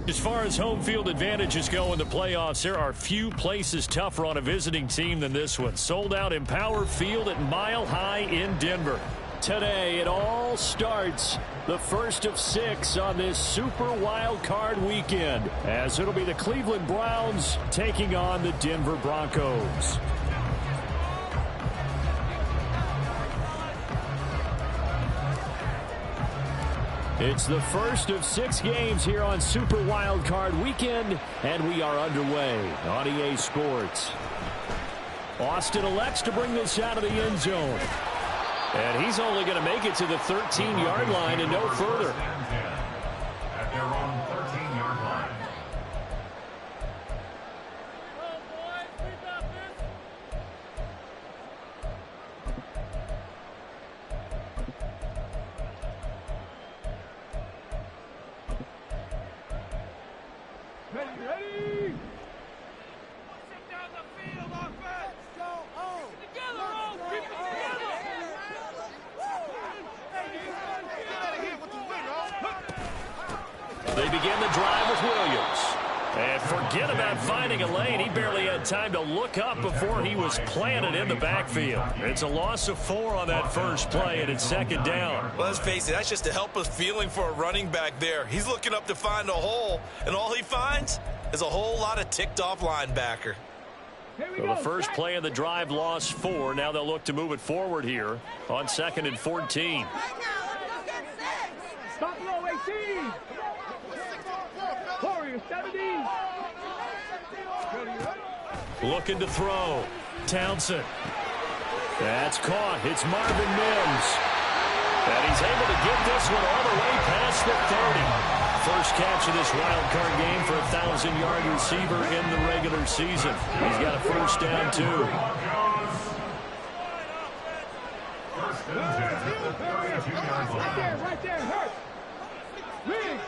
As far as home field advantages go in the playoffs, there are few places tougher on a visiting team than this one. Sold out Empower Field at Mile High in Denver. Today, it all starts the first of 6 on this Super Wild Card weekend, as it'll be the Cleveland Browns taking on the Denver Broncos. It's the first of 6 games here on Super Wild Card weekend, and we are underway on EA Sports. Austin elects to bring this out of the end zone. And he's only going to make it to the 13-yard line and no further. At their own 13-yard line. Ready! They begin the drive with Williams. And forget about finding a lane. He barely had time to look up before he was planted in the backfield. It's a loss of 4 on that first play, and it's second down. Well, let's face it, that's just a helpless feeling for a running back there. He's looking up to find a hole, and all he finds is a whole lot of ticked-off linebacker. Well, the first play of the drive lost 4. Now they'll look to move it forward here on 2nd and 14. Buffalo 18. Warriors 17. Looking to throw. Townsend. That's caught. It's Marvin Mims. And he's able to get this one all the way past the 30. First catch of this wild card game for a 1,000-yard receiver in the regular season. He's got a first down, too. Right there, hurt. Rig.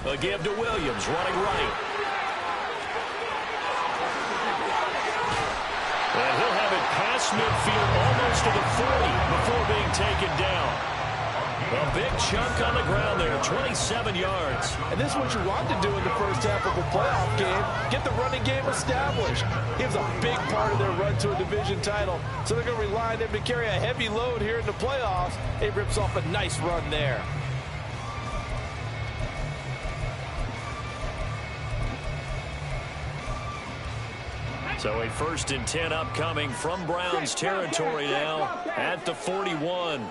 A give to Williams, running right. And he'll have it past midfield, almost to the 40 before being taken down. A big chunk on the ground there, 27 yards. And this is what you want to do in the first half of a playoff game. Get the running game established. He was a big part of their run to a division title. So they're going to rely on him to carry a heavy load here in the playoffs. He rips off a nice run there. So a 1st and 10 upcoming from Browns territory now at the 41.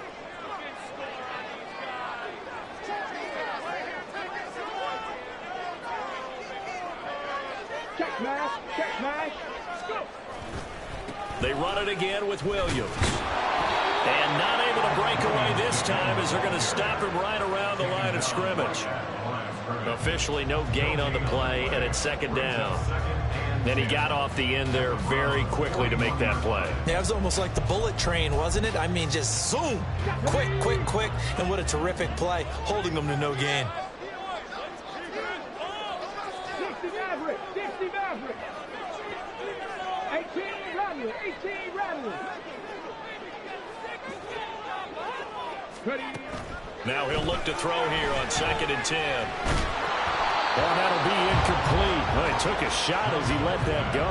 Check mash. They run it again with Williams. And not able to break away this time as they're going to stop him right around the line of scrimmage. Officially no gain on the play, and it's second down. Then he got off the end there very quickly to make that play. Yeah, it was almost like the bullet train, wasn't it? I mean, just zoom. Quick. And what a terrific play, holding them to no gain. 60 Maverick. 18 Rattler. Ready. Now he'll look to throw here on 2nd and 10. Well, that'll be incomplete. Well, he took a shot as he let that go.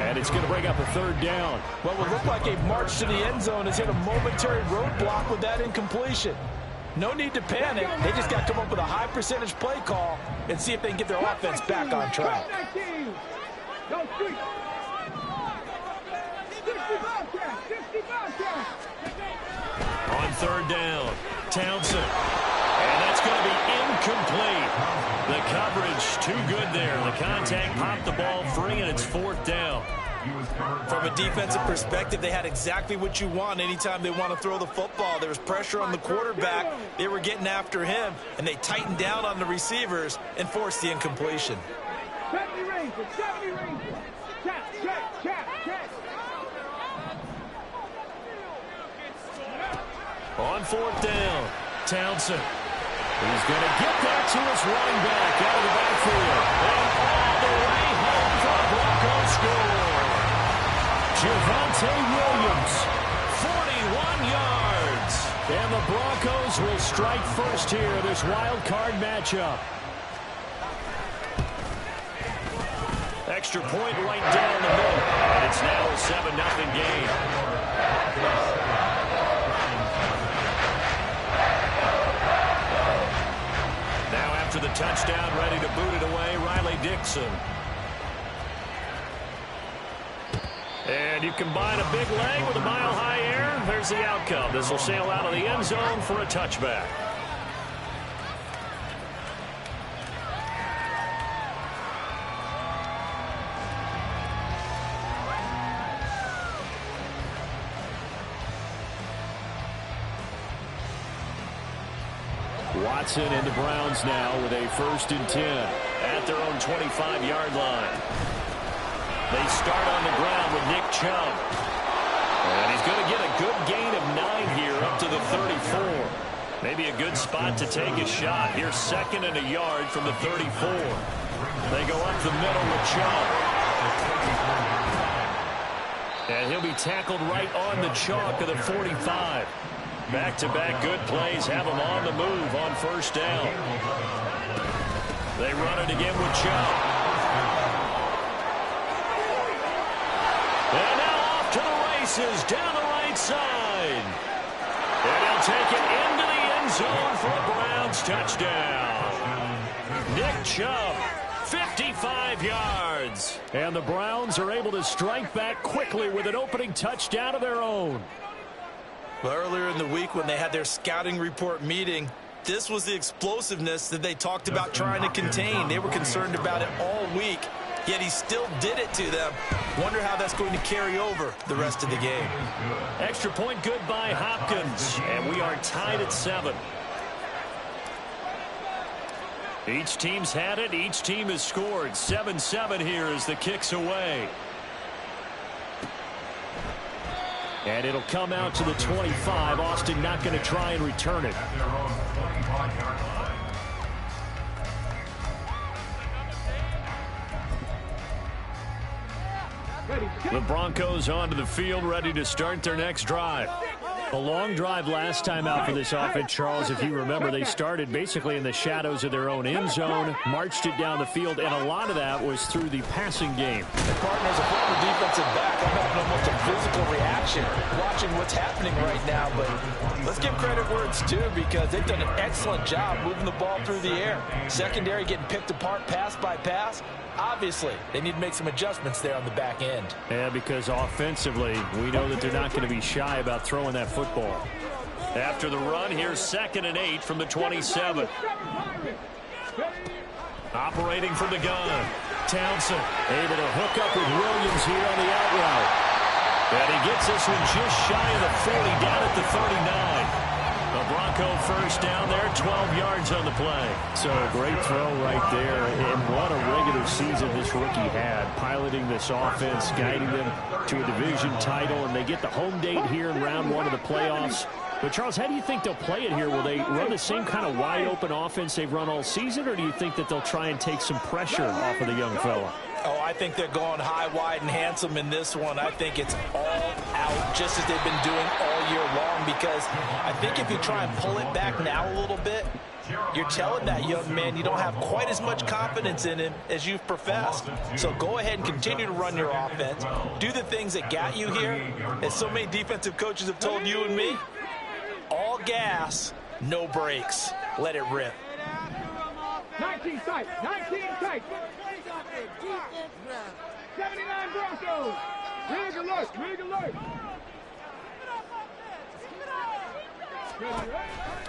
And it's going to bring up a 3rd down. What would look like a march to the end zone has hit a momentary roadblock with that incompletion. No need to panic. They just got to come up with a high percentage play call and see if they can get their offense back on track. On 3rd down, Townsend. And that's going to be incomplete. The coverage too good there. The contact popped the ball free, and it's 4th down. From a defensive perspective, they had exactly what you want anytime they want to throw the football. There was pressure on the quarterback. They were getting after him, and they tightened down on the receivers and forced the incompletion. 70 Rangers. Check. On 4th down, Townsend. He's going to get that to his running back out of the backfield. And all the way home for a Broncos score. Javonte Williams, 41 yards. And the Broncos will strike first here, this wild card matchup. Extra point right down the middle. And it's now a 7-0 game. Now after the touchdown, ready to boot it away, Riley Dixon. And you combine a big leg with a mile-high air, there's the outcome. This will sail out of the end zone for a touchback. Watson and the Browns now with a 1st and 10 at their own 25-yard line. They start on the ground with Nick Chubb. And he's going to get a good gain of 9 here up to the 34. Maybe a good spot to take a shot. Here's 2nd and a yard from the 34. They go up the middle with Chubb. And he'll be tackled right on the chalk of the 45. Back-to-back good plays have him on the move on 1st down. They run it again with Chubb. And now off to the races down the right side. And he'll take it into the end zone for a Browns touchdown. Nick Chubb, 55 yards. And the Browns are able to strike back quickly with an opening touchdown of their own. Well, earlier in the week when they had their scouting report meeting, this was the explosiveness that they talked about trying to contain. They were concerned about it all week, yet he still did it to them. Wonder how that's going to carry over the rest of the game. Extra point good by Hopkins, and we are tied at 7. Each team's had it. Each team has scored. 7-7 here as the kick's away. And it'll come out to the 25. Austin not going to try and return it. The Broncos onto the field, ready to start their next drive. A long drive last time out for this offense, Charles. If you remember, they started basically in the shadows of their own end zone, marched it down the field, and a lot of that was through the passing game. The partner's a former defensive back. I'm having almost a physical reaction watching what's happening right now. But let's give credit where it's due, because they've done an excellent job moving the ball through the air. Secondary getting picked apart pass by pass. Obviously, they need to make some adjustments there on the back end. Yeah, because offensively, we know that they're not going to be shy about throwing that football. After the run, here's 2nd and 8 from the 27. Operating from the gun. Townsend able to hook up with Williams here on the out route. And he gets this one just shy of the 40, down at the 39. A Bronco 1st down there, 12 yards on the play. So a great throw right there. And what a regular season this rookie had, piloting this offense, guiding them to a division title. And they get the home date here in round 1 of the playoffs. But, Charles, how do you think they'll play it here? Will they run the same kind of wide-open offense they've run all season, or do you think that they'll try and take some pressure off of the young fella? Oh, I think they're going high, wide, and handsome in this one. I think it's all out, just as they've been doing all year long, because I think if you try and pull it back now a little bit, you're telling that young man you don't have quite as much confidence in him as you've professed. So go ahead and continue to run your offense. Do the things that got you here. As so many defensive coaches have told you and me, all gas, no brakes. Let it rip. 19 tight, 19 tight. 79 Broncos. Rig alert, rig alert.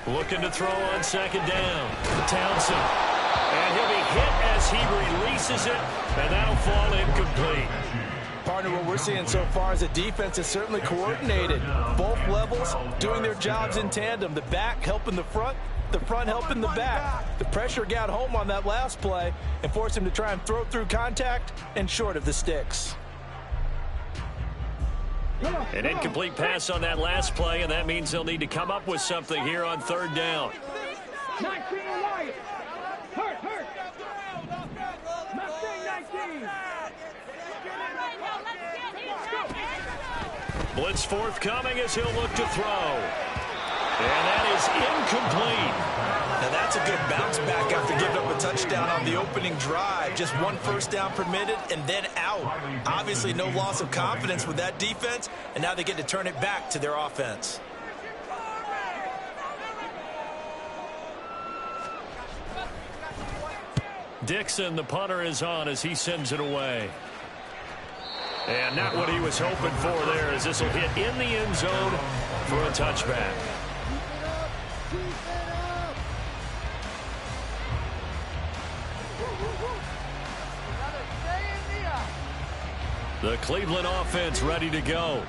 Looking to throw on 2nd down. Townsend. And he'll be hit as he releases it, and that'll fall incomplete. Partner, what we're seeing so far is a defense is certainly coordinated. Both levels doing their jobs in tandem. The back helping the front helping the back. The pressure got home on that last play and forced him to try and throw through contact and short of the sticks. An incomplete pass on that last play, and that means they'll need to come up with something here on 3rd down. 19 Wyatt. Hurt. Mustang 19. Blitz forthcoming as he'll look to throw. And that is incomplete. Now that's a good bounce back after giving up a touchdown on the opening drive. Just one first down permitted and then out. Obviously no loss of confidence with that defense, and now they get to turn it back to their offense. Dixon, the punter, is on as he sends it away. And not what he was hoping for there, as this will hit in the end zone for a touchback. The Cleveland offense ready to go.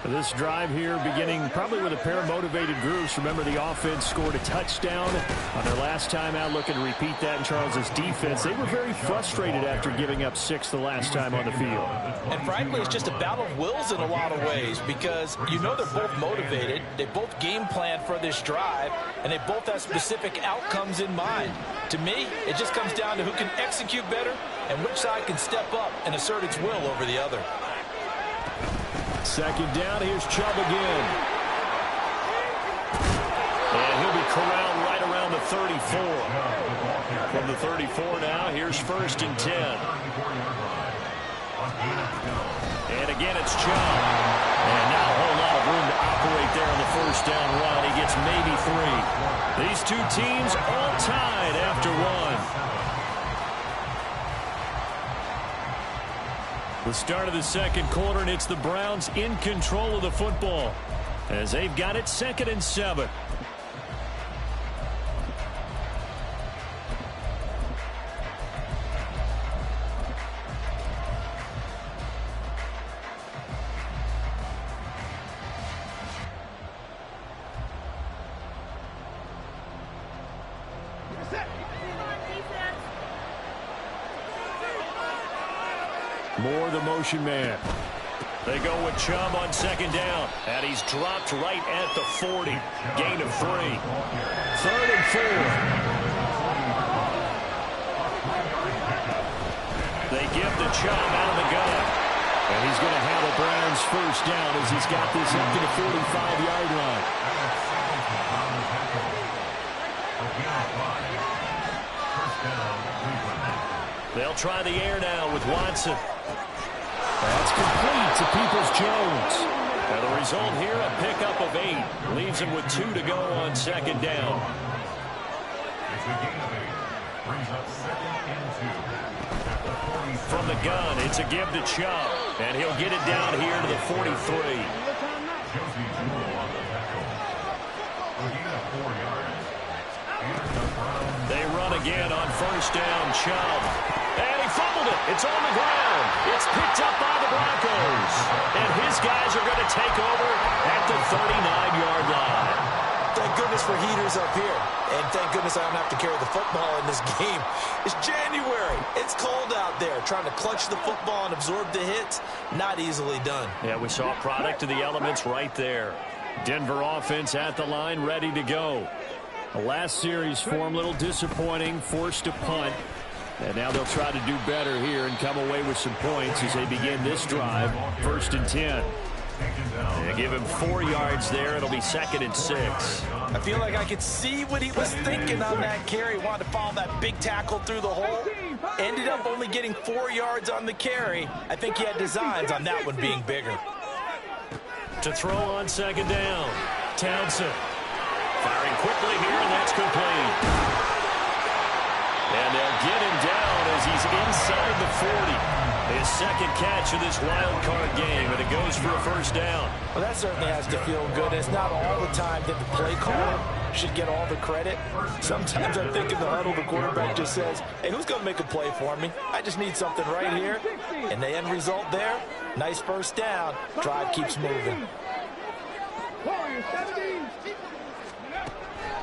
This drive here beginning probably with a pair of motivated groups. Remember, the offense scored a touchdown on their last time out. Looking to repeat that in Charles's defense. They were very frustrated after giving up 6 the last time on the field. And frankly, it's just a battle of wills in a lot of ways, because you know they're both motivated. They both game plan for this drive, and they both have specific outcomes in mind. To me, it just comes down to who can execute better and which side can step up and assert its will over the other. Second down, here's Chubb again. And he'll be corralled right around the 34. From the 34 now, here's first and 10. And again, it's Chubb. And now a whole lot of room to operate there on the first down run. He gets maybe 3. These two teams all tied after 1. The start of the second quarter, and it's the Browns in control of the football as they've got it 2nd and 7. Moore, the motion man. They go with Chubb on second down, and he's dropped right at the 40. Gain of 3. 3rd and 4. They give the Chubb out of the gun, and he's going to have a Browns first down as he's got this up to the 45-yard line. They'll try the air now with Watson. That's complete to Peoples-Jones. And the result here, a pickup of 8. Leaves him with 2 to go on second down. From the gun, it's a give to Chubb. And he'll get it down here to the 43. They run again on first down. Chubb. And he fumbled it. It's on the ground. It's picked up by the Broncos. And his guys are going to take over at the 39-yard line. Thank goodness for heaters up here. And thank goodness I don't have to carry the football in this game. It's January. It's cold out there. Trying to clutch the football and absorb the hits, not easily done. Yeah, we saw a product of the elements right there. Denver offense at the line, ready to go. The last series for him, a little disappointing, forced to punt. And now they'll try to do better here and come away with some points as they begin this drive. 1st and 10. They give him 4 yards there. It'll be 2nd and 6. I feel like I could see what he was thinking on that carry. Wanted to follow that big tackle through the hole. Ended up only getting 4 yards on the carry. I think he had designs on that one being bigger. To throw on second down. Townsend. Firing quickly here, and that's complete. And they'll get him down as he's inside the 40. His second catch of this wild card game, and it goes for a first down. Well, that certainly has to feel good. It's not all the time that the play caller should get all the credit. Sometimes I think in the huddle, the quarterback just says, hey, who's going to make a play for me? I just need something right here. And the end result there, nice first down. Drive keeps moving.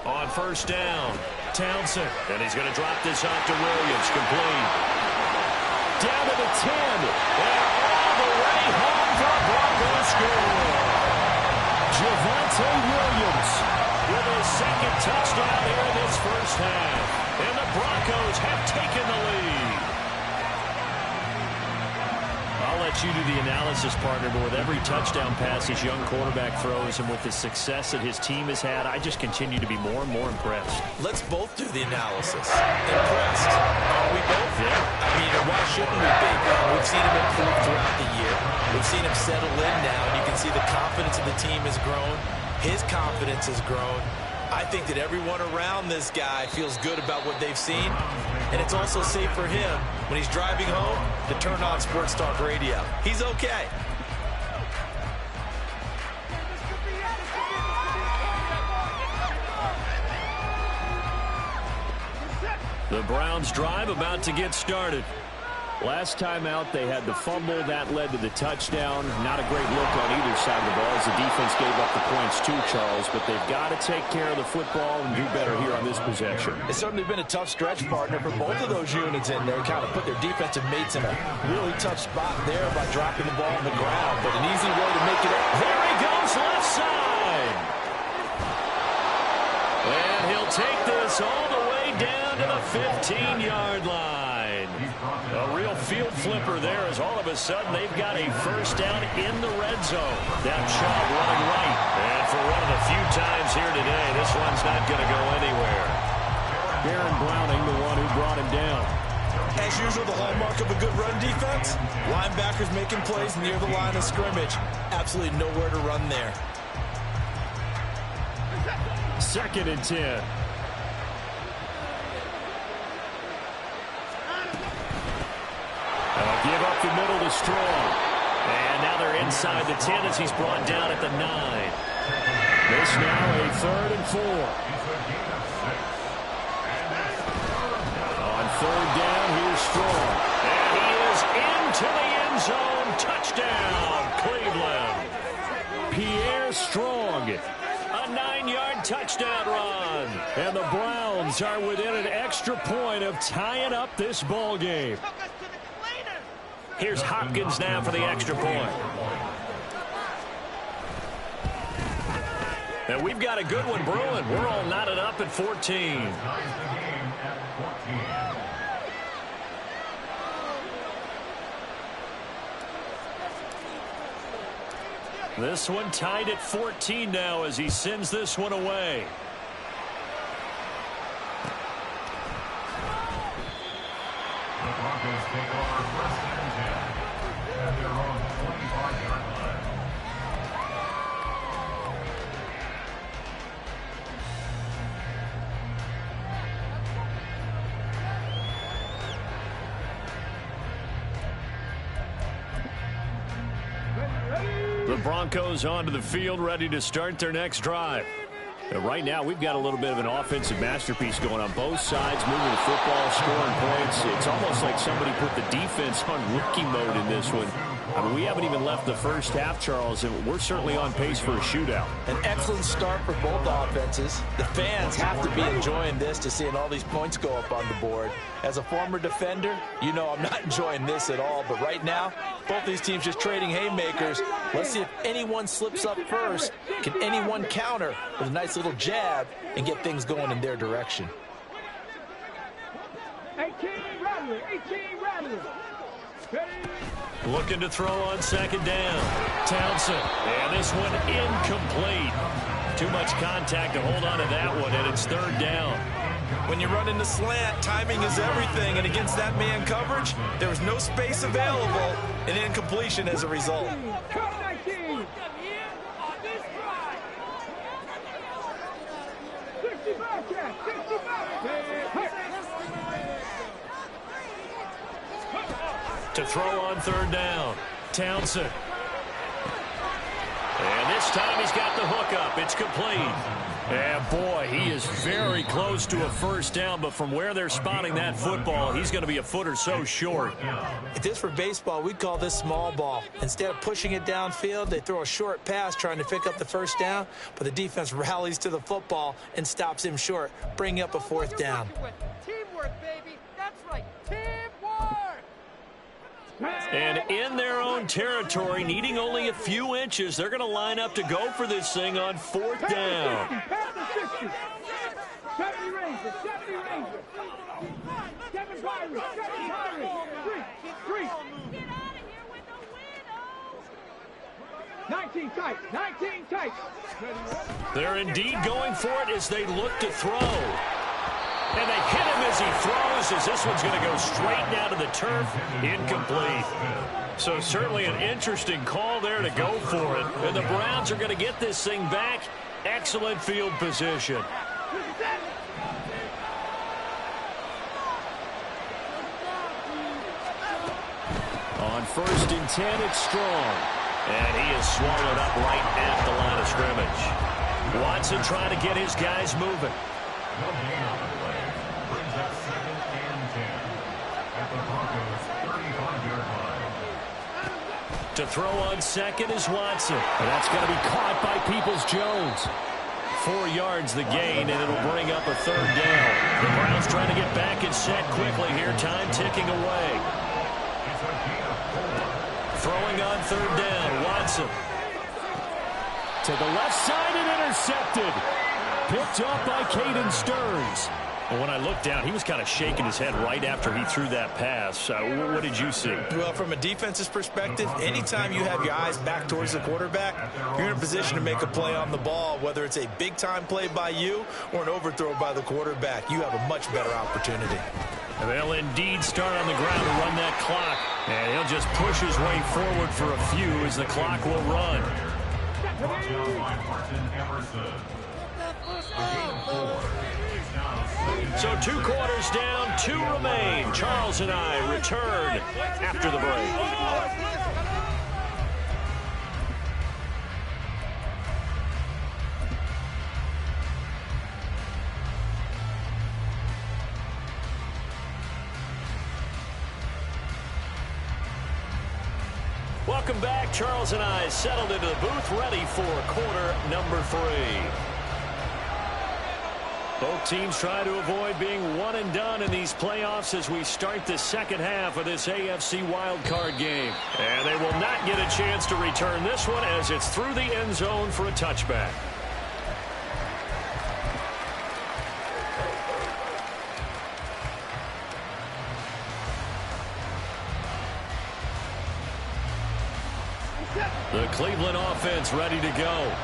On first down, Townsend. And he's going to drop this off to Williams. Complete. Down to the 10. And all the way home for a Broncos score. Javonte Williams with his second touchdown here in this first half. And the Broncos have taken the lead. I'll let let you do the analysis, partner, but with every touchdown pass his young quarterback throws and with the success that his team has had, I just continue to be more and more impressed. Let's both do the analysis. Impressed. Are we both? Yeah. I mean, why shouldn't we be? We've seen him improve throughout the year. We've seen him settle in now, and you can see the confidence of the team has grown. His confidence has grown. I think that everyone around this guy feels good about what they've seen, and it's also safe for him when he's driving home to turn on Sports Talk Radio. He's okay. The Browns drive about to get started. Last time out, they had the fumble. That led to the touchdown. Not a great look on either side of the ball as the defense gave up the points too, Charles. But they've got to take care of the football and do better here on this possession. It's certainly been a tough stretch, partner, for both of those units in there. Kind of put their defensive mates in a really tough spot there by dropping the ball on the ground. But an easy way to make it up. There he goes, left side. And he'll take this all the way down to the 15-yard line. A real field flipper there as all of a sudden they've got a first down in the red zone. That Chubb running right. And for one of the few times here today, this one's not going to go anywhere. Baron Browning, the one who brought him down. As usual, the hallmark of a good run defense, linebackers making plays near the line of scrimmage. Absolutely nowhere to run there. 2nd and 10. Give up the middle to Strong. And now they're inside the 10 as he's brought down at the 9. This now a 3rd and 4. On 3rd down, here's Strong. And he is into the end zone. Touchdown, Cleveland. Pierre Strong. A 9-yard touchdown run. And the Browns are within an extra point of tying up this ball game. Here's Hopkins now for the extra point. And we've got a good one brewing. We're all knotted up at 14. This one tied at 14 now as he sends this one away. The Broncos take over 1st and 10 at their own 25-yard line. The Broncos onto the field, ready to start their next drive. Right now, we've got a little bit of an offensive masterpiece going on both sides, moving the football, scoring points. It's almost like somebody put the defense on rookie mode in this one. I mean, we haven't even left the first half, Charles, and we're certainly on pace for a shootout. An excellent start for both offenses. The fans have to be enjoying this to seeing all these points go up on the board. As a former defender, you know I'm not enjoying this at all. But right now, both these teams just trading haymakers. Let's see if anyone slips up first. Can anyone counter with a nice little jab and get things going in their direction? 18 Rattler, 18 Rattler. Looking to throw on 2nd down. Townsend. And this one incomplete. Too much contact to hold on to that one, and it's 3rd down. When you run in the slant, timing is everything, and against that man coverage, there was no space available, and incompletion as a result. Cut 19. 65 catch, 65. To throw on 3rd down. Townsend. And this time he's got the hook up. It's complete. And boy, he is very close to a first down, but from where they're spotting that football, he's going to be a foot or so short. If this were baseball, we'd call this small ball. Instead of pushing it downfield, they throw a short pass trying to pick up the first down, but the defense rallies to the football and stops him short, bringing up a 4th down. Teamwork, baby. That's right. Teamwork. And in their own territory, needing only a few inches, they're going to line up to go for this thing on 4th down. 70 Rangers, 70 Rangers. 7 Pirates, 7 Pirates. 3. 19 tight. 19 tight. They're indeed going for it as they look to throw. And they hit him as he throws, as this one's going to go straight down to the turf. Incomplete. So certainly an interesting call there to go for it. And the Browns are going to get this thing back. Excellent field position. On 1st and 10, it's Strong. And he is swallowed up right at the line of scrimmage. Watson trying to get his guys moving. No gain on the play. Brings up 2nd and 10 at the Broncos' 35-yard line. To throw on 2nd is Watson. And that's going to be caught by Peoples-Jones. 4 yards the gain, and it'll bring up a 3rd down. The Browns trying to get back and set quickly here. Time ticking away. It's a gain of 4. Throwing on 3rd down, Watson. To the left side and intercepted. Picked up by Caden Stearns. Well, when I looked down, he was kind of shaking his head right after he threw that pass. What did you see? Well, from a defense's perspective, anytime you have your eyes back towards the quarterback, you're in a position to make a play on the ball, whether it's a big-time play by you or an overthrow by the quarterback. You have a much better opportunity. And they'll indeed start on the ground to run that clock. And he'll just push his way forward for a few as the clock will run. Brought down by Martin Emerson. A gain of 4. It's now 2nd. So 2 quarters down, 2 remain. Charles and I return after the break. Welcome back. Charles and I settled into the booth, ready for quarter number 3. Both teams try to avoid being one and done in these playoffs as we start the second half of this AFC wildcard game. And they will not get a chance to return this one as it's through the end zone for a touchback. The Cleveland offense ready to go.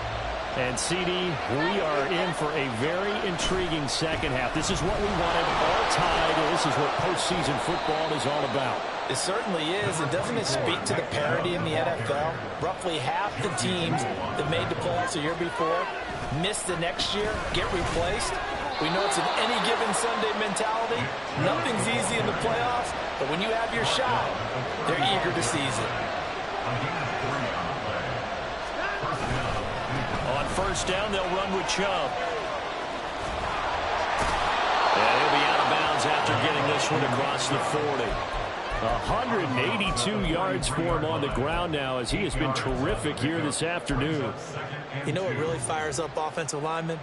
And, CD, we are in for a very intriguing second half. This is what we wanted, all tied, and this is what postseason football is all about. It certainly is, and doesn't it speak to the parity in the NFL? Roughly half the teams that made the playoffs the year before miss the next year, get replaced. We know it's an any given Sunday mentality. Nothing's easy in the playoffs, but when you have your shot, they're eager to seize it. On 1st down, they'll run with Chubb. And he'll be out of bounds after getting this one across the 40. 182 yards for him on the ground now as he has been terrific here this afternoon. You know what really fires up offensive linemen?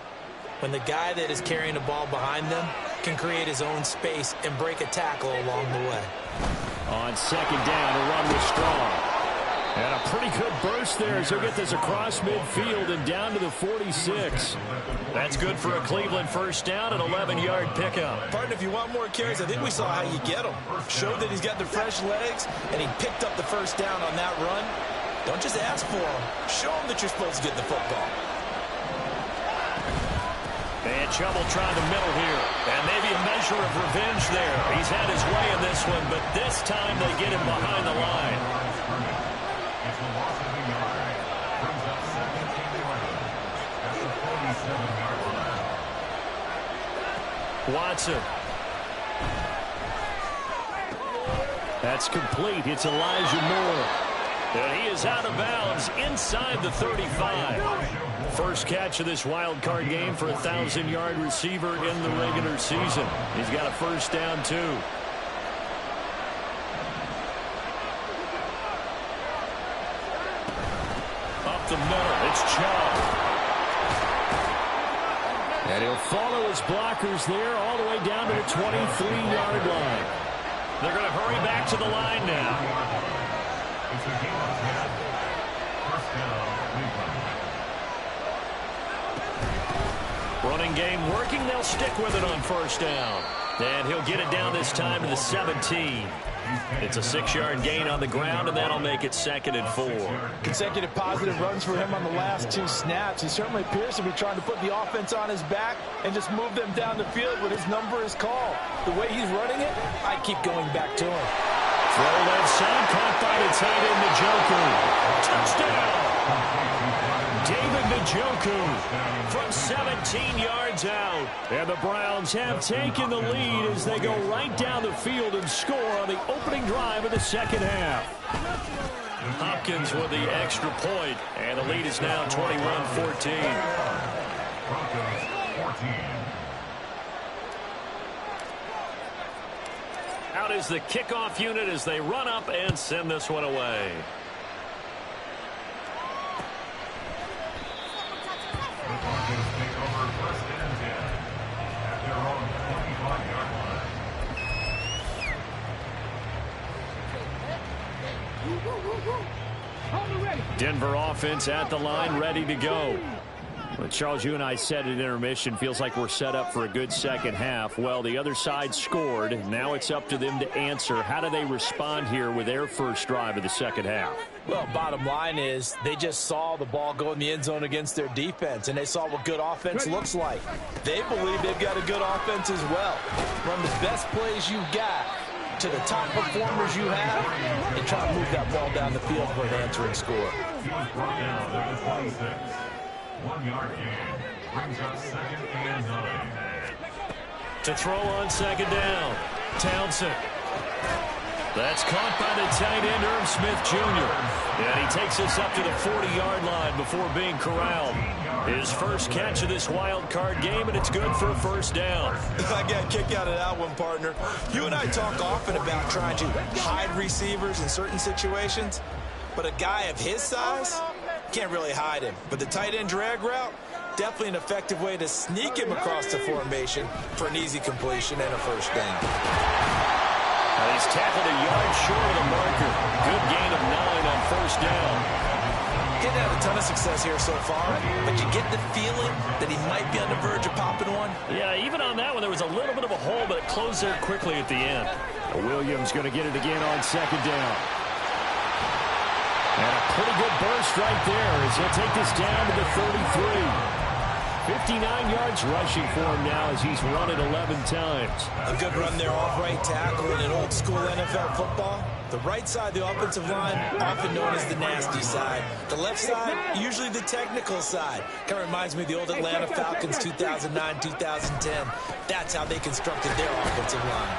When the guy that is carrying the ball behind them can create his own space and break a tackle along the way. On 2nd down, a run with Strong. And a pretty good burst there as he'll get this across midfield and down to the 46. That's good for a Cleveland 1st down, an 11-yard pickup. Partner, if you want more carries, I think we saw how you get them. Showed that he's got the fresh legs, and he picked up the 1st down on that run. Don't just ask for them. Show them that you're supposed to get the football. And Chubb will try the middle here. And maybe a measure of revenge there. He's had his way in this one, but this time they get him behind the line. It's a loss of a yard. Brings up 2nd and 11 at the 47-yard line. Watson. That's complete. It's Elijah Moore. And he is out of bounds inside the 35. First catch of this wild card game for a 1,000-yard receiver in the regular season. He's got a 1st down, too. Up the middle, it's Chubb. And he'll follow his blockers there all the way down to the 23-yard line. They're going to hurry back to the line now. It's a gain of 10. 1st down, Cleveland. Running game working. They'll stick with it on 1st down. And he'll get it down this time to the 17. It's a 6-yard gain on the ground, and that'll make it 2nd and 4. Consecutive positive runs for him on the last 2 snaps. He certainly appears to be trying to put the offense on his back and just move them down the field when his number is called. The way he's running it, I keep going back to him. Throw left side, caught by the tight end, Njoku. Touchdown! David Njoku from 17 yards out. And the Browns have taken the lead as they go right down the field and score on the opening drive of the second half. Hopkins with the extra point, and the lead is now 21-14. Out is the kickoff unit as they run up and send this one away. The Broncos take over 1st and 10 at their own 25-yard line. Denver offense at the line, ready to go. Well, Charles, you and I said at intermission, feels like we're set up for a good second half. Well, the other side scored. Now it's up to them to answer. How do they respond here with their first drive of the second half? Well, bottom line is they just saw the ball go in the end zone against their defense, and they saw what good offense looks like. They believe they've got a good offense as well. Run the best plays you've got to the top performers you have and try to move that ball down the field for an answering score. He was brought down at the 26. 1-yard gain brings up 2nd and 9. To throw on 2nd down, Townsend. That's caught by the tight end, Irv Smith Jr. And he takes us up to the 40-yard line before being corralled. His first catch of this wild card game, and it's good for a 1st down. I got a kick out of that one, partner. You and I talk often about trying to hide receivers in certain situations, but a guy of his size can't really hide him. But the tight end drag route, definitely an effective way to sneak him across the formation for an easy completion and a 1st down. He's tackled a yard short of the marker. Good gain of 9 on 1st down. Didn't have a ton of success here so far, but you get the feeling that he might be on the verge of popping one. Yeah, even on that one, there was a little bit of a hole, but it closed there quickly at the end. Williams going to get it again on 2nd down. And a pretty good burst right there as he'll take this down to the 33. 59 yards rushing for him now as he's run it 11 times. A good run there off right tackle in an old-school NFL football. The right side of the offensive line, often known as the nasty side. The left side, usually the technical side. Kind of reminds me of the old Atlanta Falcons 2009-2010. That's how they constructed their offensive line.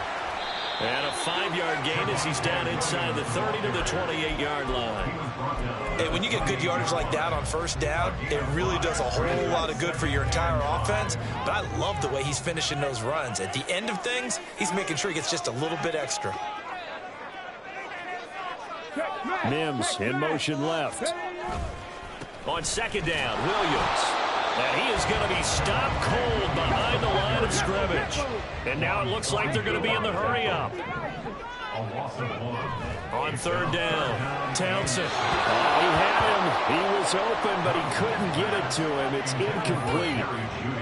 And a 5-yard gain as he's down inside the 30 to the 28-yard line. Hey, when you get good yardage like that on 1st down, it really does a whole lot of good for your entire offense. But I love the way he's finishing those runs. At the end of things, he's making sure he gets just a little bit extra. Mims in motion left. On 2nd down, Williams. And he is going to be stopped cold behind the line of scrimmage. And now it looks like they're going to be in the hurry-up. On 3rd down, Townsend. He had him. He was open, but he couldn't get it to him. It's incomplete.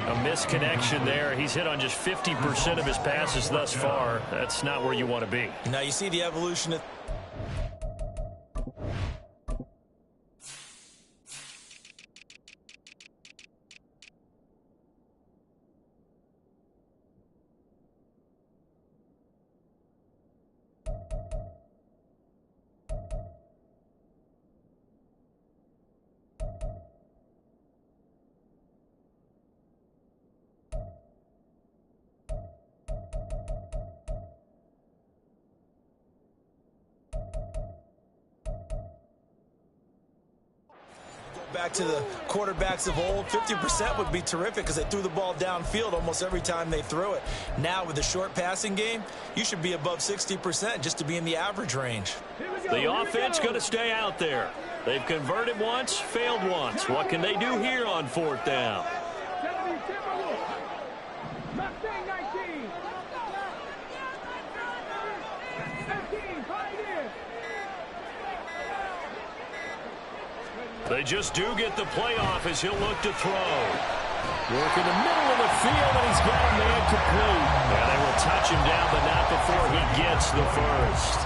A misconnection there. He's hit on just 50% of his passes thus far. That's not where you want to be. Now you see the evolution of... Back to the quarterbacks of old, 50% would be terrific because they threw the ball downfield almost every time they threw it. Now with the short passing game, you should be above 60% just to be in the average range. The offense going to stay out there. They've converted once, failed once. What can they do here on 4th down? They just do get the playoff as he'll look to throw. Work in the middle of the field, and he's got a man complete. Yeah, they will touch him down, but not before he gets the 1st.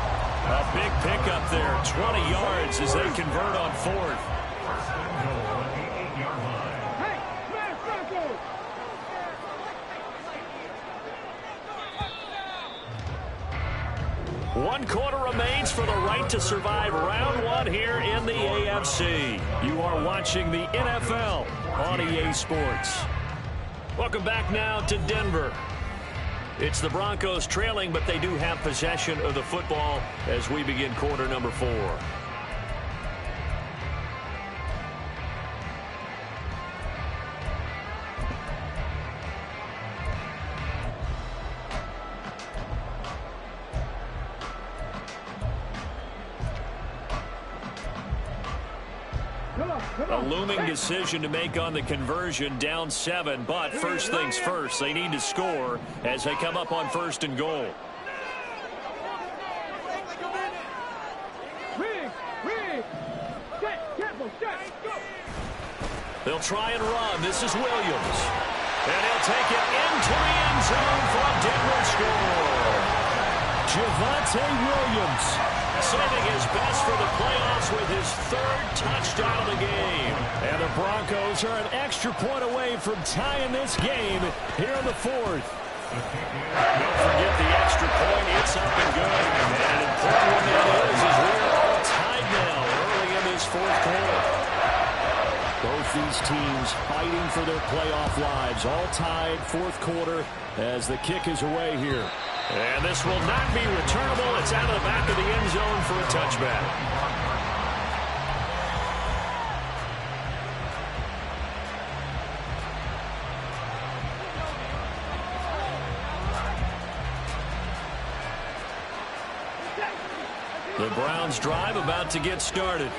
A big pickup there, 20 yards as they convert on fourth. First and goal at the 8-yard line. Hey, smash Bronco! One quarter remains for the right to survive round one here in the AFC. You are watching the NFL on EA Sports. Welcome back now to Denver. It's the Broncos trailing, but they do have possession of the football as we begin quarter number 4. A looming decision to make on the conversion, down 7, but first things first, they need to score as they come up on first and goal. They'll try and run. This is Williams. And he'll take it into the end zone for a Denver score. Javonte Williams saving his best for the playoffs with his 3rd touchdown of the game. And the Broncos are an extra point away from tying this game here in the 4th. Don't forget the extra point. It's up and good. And an important one that is we're all tied now early in this 4th quarter. Both these teams fighting for their playoff lives. All tied, 4th quarter as the kick is away here. And this will not be returnable. It's out of the back of the end zone for a touchback. The Browns drive about to get started.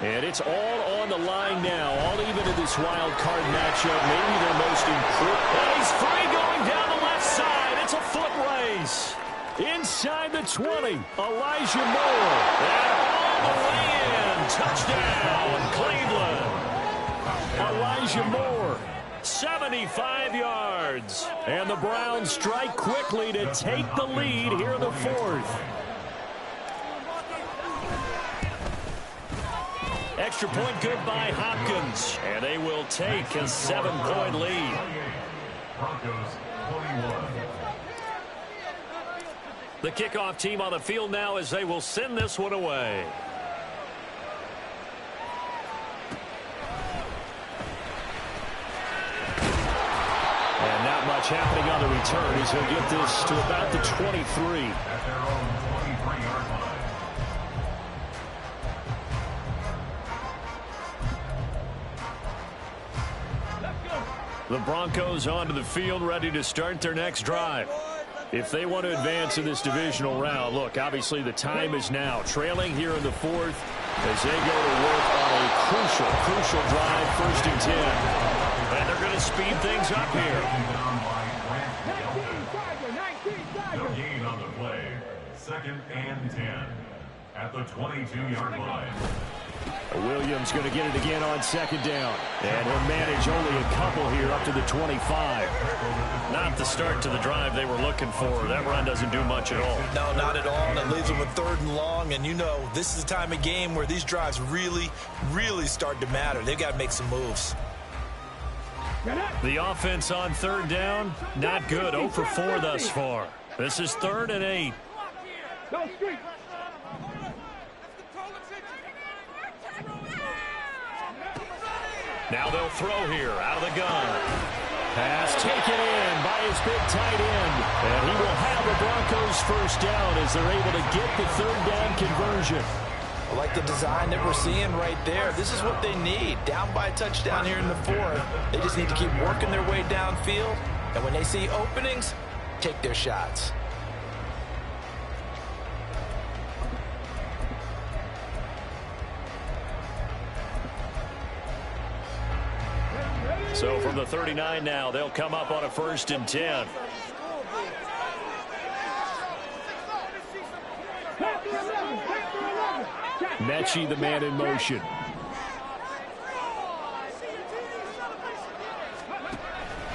And it's all on the line now, all even in this wild card matchup. Maybe their most important. And he's free going down the left side. It's a foot race. Inside the 20, Elijah Moore. And all the way in. Touchdown, Cleveland. Elijah Moore, 75 yards. And the Browns strike quickly to take the lead here in the 4th. Extra point good by Hopkins. And they will take a 7-point lead. Broncos 21. The kickoff team on the field now as they will send this one away. And not much happening on the return as he'll get this to about the 23. At their own 23-yard line. The Broncos onto the field, ready to start their next drive. If they want to advance in this divisional round, look, obviously the time is now. Trailing here in the 4th as they go to work on a crucial drive, 1st and 10. And they're going to speed things up here. No gain on the play. 2nd and 10 at the 22-yard line. Williams going to get it again on 2nd down. And he'll manage only a couple here up to the 25. Not the start to the drive they were looking for. That run doesn't do much at all. No, not at all. And it leaves them with 3rd and long. And you know, this is the time of game where these drives really start to matter. They've got to make some moves. The offense on 3rd down, not good. 0 for 4 thus far. This is 3rd and 8. Now they'll throw here out of the gun. Pass taken in by his big tight end. And he will have the Broncos 1st down as they're able to get the 3rd down conversion. I like the design that we're seeing right there. This is what they need. Down by a touchdown here in the 4th. They just need to keep working their way downfield. And when they see openings, take their shots. So from the 39 now, they'll come up on a 1st and 10. Mechie, the man in motion.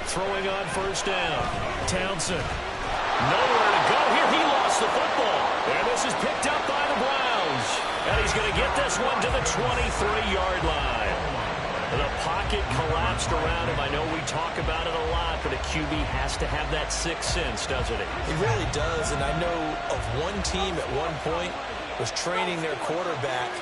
Throwing on 1st down. Townsend. Nowhere to go here. He lost the football. And this is picked up by he's going to get this one to the 23-yard line. The pocket collapsed around him. I know we talk about it a lot, but a QB has to have that sixth sense, doesn't it? It really does, and I know of one team at one point was training their quarterback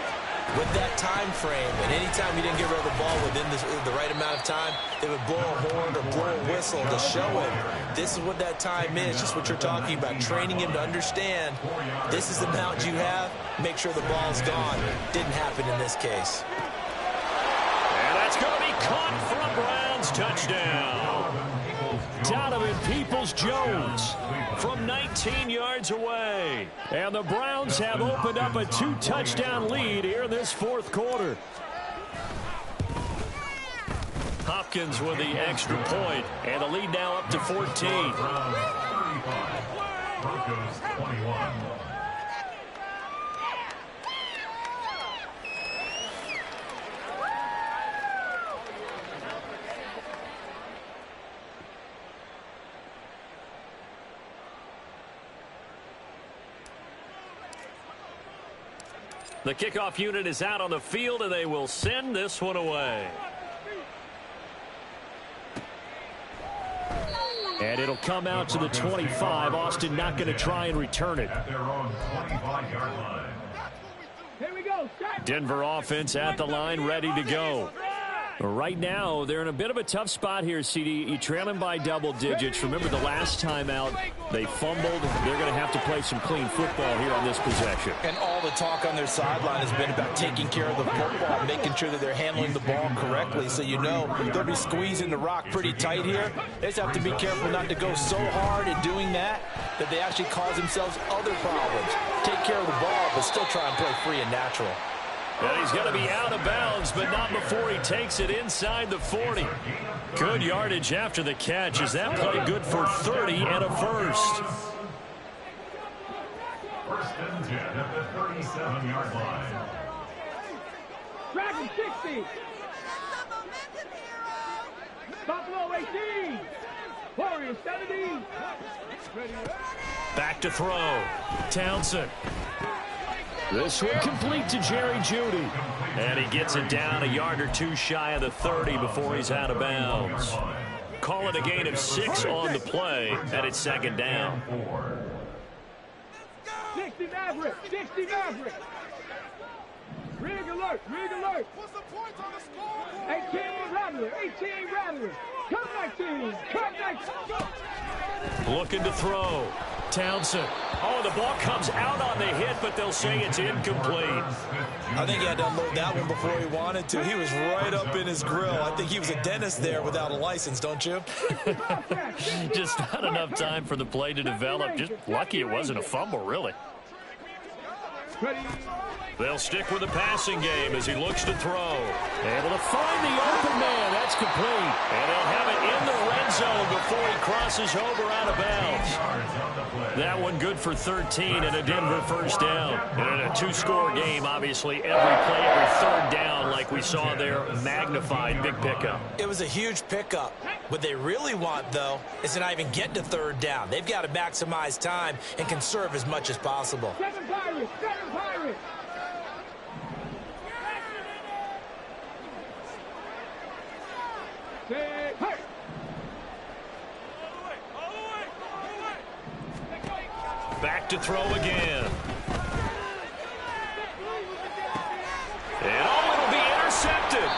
with that time frame, and anytime he didn't get rid of the ball within the right amount of time, they would blow a horn or blow a whistle to show him this is what that time is, just what you're talking about, training him to understand this is the amount you have, make sure the ball's gone. Didn't happen in this case. And that's going to be caught for a Browns touchdown. Donovan Peoples-Jones from 19 yards away. And the Browns have opened up a 2-touchdown lead here in this fourth quarter. Hopkins with the extra point, and the lead now up to 14. Broncos 21. The kickoff unit is out on the field, and they will send this one away. And it'll come out to the 25. Austin not going to try and return it. At their own 25-yard line. Here we go. Denver offense at the line, ready to go. Right now, they're in a bit of a tough spot here, CD. You trail them by double digits. Remember the last time out, they fumbled. They're going to have to play some clean football here on this possession. And all the talk on their sideline has been about taking care of the football, making sure that they're handling the ball correctly. So you know they'll be squeezing the rock pretty tight here. They just have to be careful not to go so hard in doing that they actually cause themselves other problems. Take care of the ball, but still try and play free and natural. And he's going to be out of bounds, but not before he takes it inside the 40. Good yardage after the catch. Is that play good for 30 and a first? First and 10 at the 37-yard line. Dragon 60. Buffalo 18. Warriors 17. Back to throw. Townsend. This one complete to Jerry Jeudy. And he gets it down a yard or two shy of the 30 before he's out of bounds. Call it a gain of 6 on the play, and it's second down. 60 Maverick. 60 Maverick. Rig alert. Rig alert. 18 Rattler. 18 Rattler. Come 19. Come 19. Looking to throw. Townsend. Oh, the ball comes out on the hit, but they'll say it's incomplete. I think he had to unload that one before he wanted to. He was right up in his grill. I think he was a dentist there without a license, don't you? Just not enough time for the play to develop. Just lucky it wasn't a fumble, really. They'll stick with the passing game as he looks to throw. Able to find the open man. That's complete. And they'll have it in the red zone before he crosses over out of bounds. That one good for 13 and a Denver first down. And in a two-score game, obviously, every play, every third down, like we saw there, magnified, big pickup. It was a huge pickup. What they really want, though, is to not even get to third down. They've got to maximize time and conserve as much as possible. 7 Pirates. 7 Pirates. Back to throw again. And it'll be intercepted.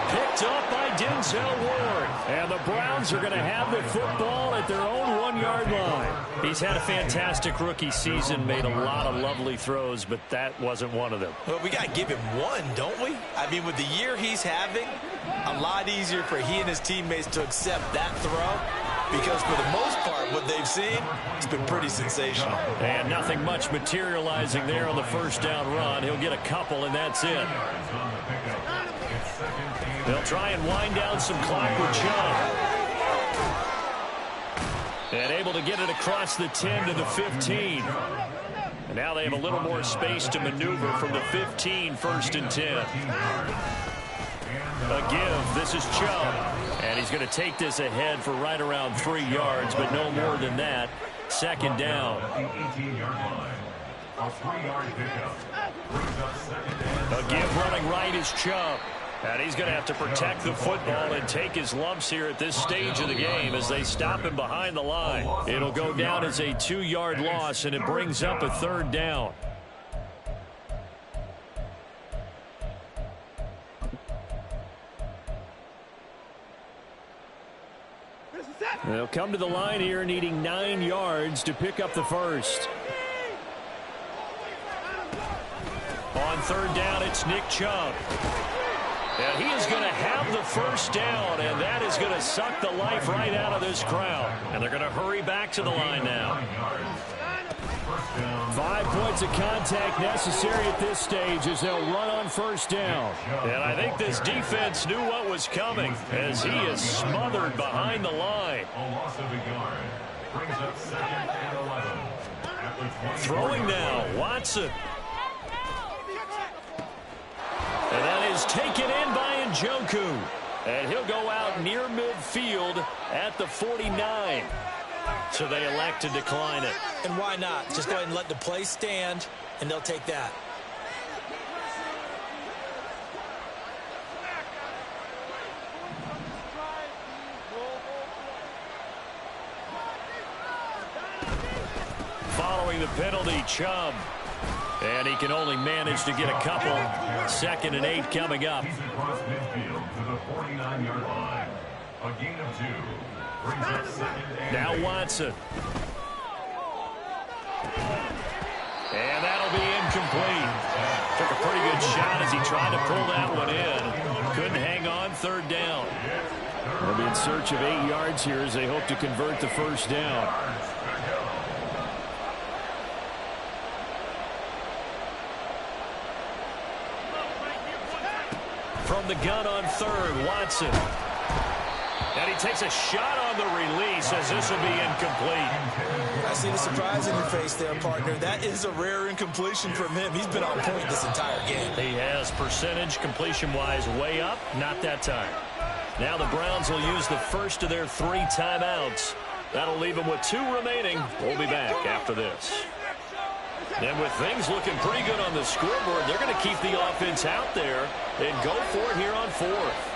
Picked up by Denzel Ward. And the Browns are going to have the football at their own 1-yard line. He's had a fantastic rookie season, made a lot of lovely throws, but that wasn't one of them. Well, we got to give him one, don't we? I mean, with the year he's having, a lot easier for he and his teammates to accept that throw, because for the most part, what they've seen, it's been pretty sensational. And nothing much materializing there on the first down run. He'll get a couple, and that's it. They'll try and wind down some clock with Chubb. And able to get it across the 10 to the 15. And now they have a little more space to maneuver from the 15, first and 10. A give. This is Chubb. And he's going to take this ahead for right around 3 yards, but no more than that. Second down. A 3-yard pickup. Brings up second and A give running right is Chubb. And he's going to have to protect the football and take his lumps here at this stage of the game as they stop him behind the line. It'll go down as a 2-yard loss, and it brings up a 3rd down. They'll come to the line here needing 9 yards to pick up the first. On 3rd down, it's Nick Chubb. And he is going to have the first down, and that is going to suck the life right out of this crowd. And they're going to hurry back to the line now. 5 points of contact necessary at this stage as they'll run on 1st down. And I think this defense knew what was coming as he is smothered behind the line. a loss of a yard. Brings up second and 11. Throwing now, Watson. And that is taken in by Njoku. And he'll go out near midfield at the 49. So they elect to decline it. And why not? Just go ahead and let the play stand, and they'll take that. Following the penalty, Chubb. And he can only manage to get a couple. 2nd and 8 coming up. He's across midfield to the 49-yard line. A gain of 2. Brings up second and Now 8. Watson. And that'll be incomplete. Took a pretty good shot as he tried to pull that one in. Couldn't hang on 3rd down. They'll be in search of 8 yards here as they hope to convert the first down. From the gun on 3rd, Watson. And he takes a shot on the release as this will be incomplete. I see the surprise in your face there, partner. That is a rare incompletion from him. He's been on point this entire game. He has percentage completion-wise way up, not that time. Now the Browns will use the first of their 3 timeouts. That'll leave them with 2 remaining. We'll be back after this. And with things looking pretty good on the scoreboard, they're going to keep the offense out there and go for it here on 4th.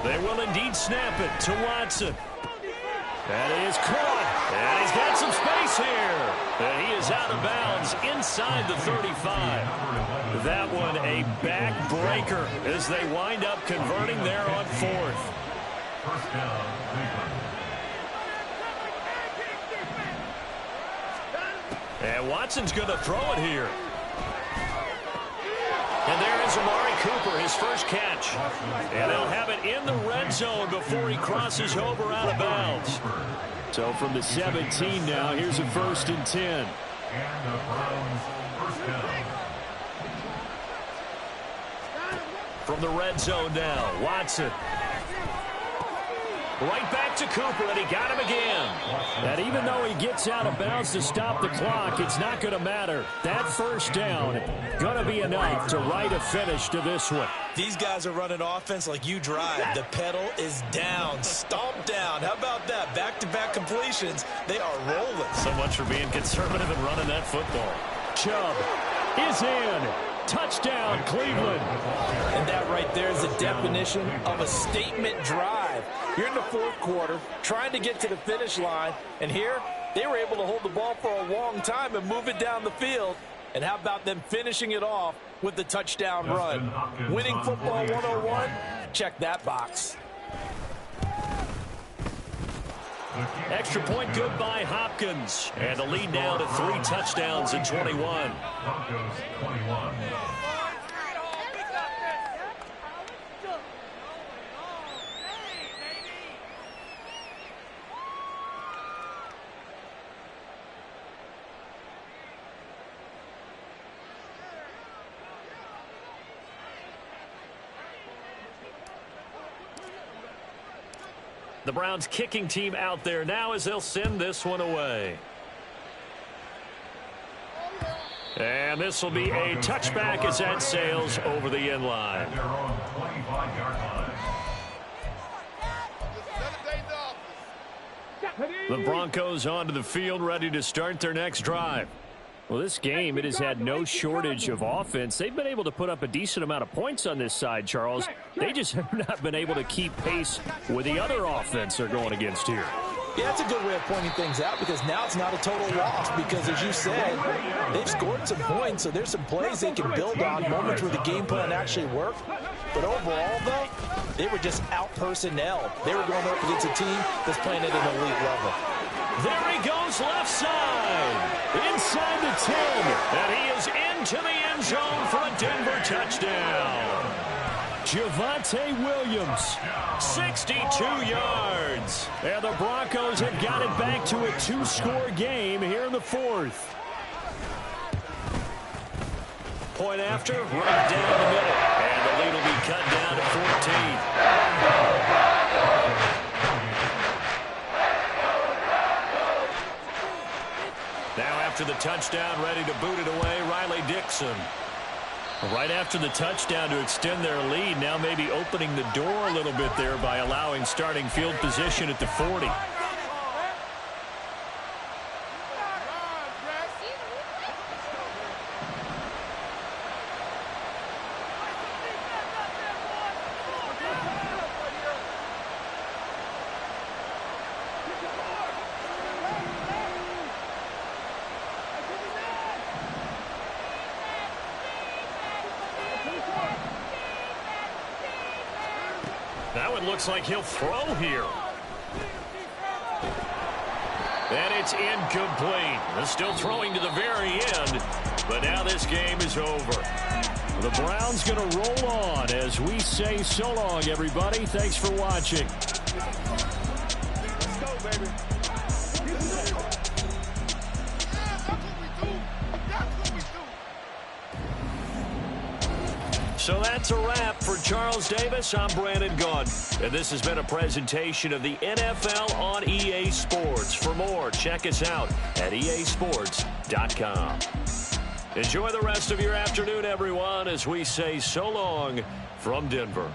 They will indeed snap it to Watson. That is caught. And he's got some space here. And he is out of bounds inside the 35. That one a backbreaker as they wind up converting there on 4th. First down, Cleveland. And Watson's going to throw it here. And there is Amari Cooper, his first catch. And they'll have it in the red zone before he crosses over out of bounds. So from the 17 now, here's a 1st and 10. And the Browns first down. From the red zone now, Watson. Right back to Cooper, and he got him again. And even though he gets out of bounds to stop the clock, it's not going to matter. That first down going to be enough to write a finish to this one. These guys are running offense like you drive. The pedal is down, stomp down. How about that? Back-to-back completions. They are rolling. So much for being conservative and running that football. Chubb is in. Touchdown, Cleveland. And that right there is the definition of a statement drive. You're in the 4th quarter, trying to get to the finish line, and here they were able to hold the ball for a long time and move it down the field. And how about them finishing it off with the touchdown run? Winning football 101? Check that box. Extra point good by Hopkins. And the lead now to 3 touchdowns in 21. Broncos 21. The Browns kicking team out there now as they'll send this one away. And this will be a touchback as that sails over the end line. At their own 25-yard line. The Broncos onto the field, ready to start their next drive. Well, this game, it has had no shortage of offense. They've been able to put up a decent amount of points on this side, Charles. They just have not been able to keep pace with the other offense they're going against here. Yeah, that's a good way of pointing things out because now it's not a total loss because, as you said, they've scored some points, so there's some plays they can build on, moments where the game plan actually worked. But overall, though, they were just out-personnel. They were going up against a team that's playing at an elite level. There he goes left side, inside the 10, and he is into the end zone for a Denver touchdown. Javonte Williams, 62 yards. And the Broncos have got it back to a 2-score game here in the fourth. Point after, right down the middle. And the lead will be cut down to 14. Now after the touchdown, ready to boot it away, Riley Dixon. Right after the touchdown to extend their lead, now maybe opening the door a little bit there by allowing starting field position at the 40. That one looks like he'll throw here. And it's incomplete. They're still throwing to the very end, but now this game is over. The Browns going to roll on as we say so long, everybody. Thanks for watching. Let's go, baby. So that's a wrap for Charles Davis. I'm Brandon Gunn. And this has been a presentation of the NFL on EA Sports. For more, check us out at easports.com. Enjoy the rest of your afternoon, everyone, as we say so long from Denver.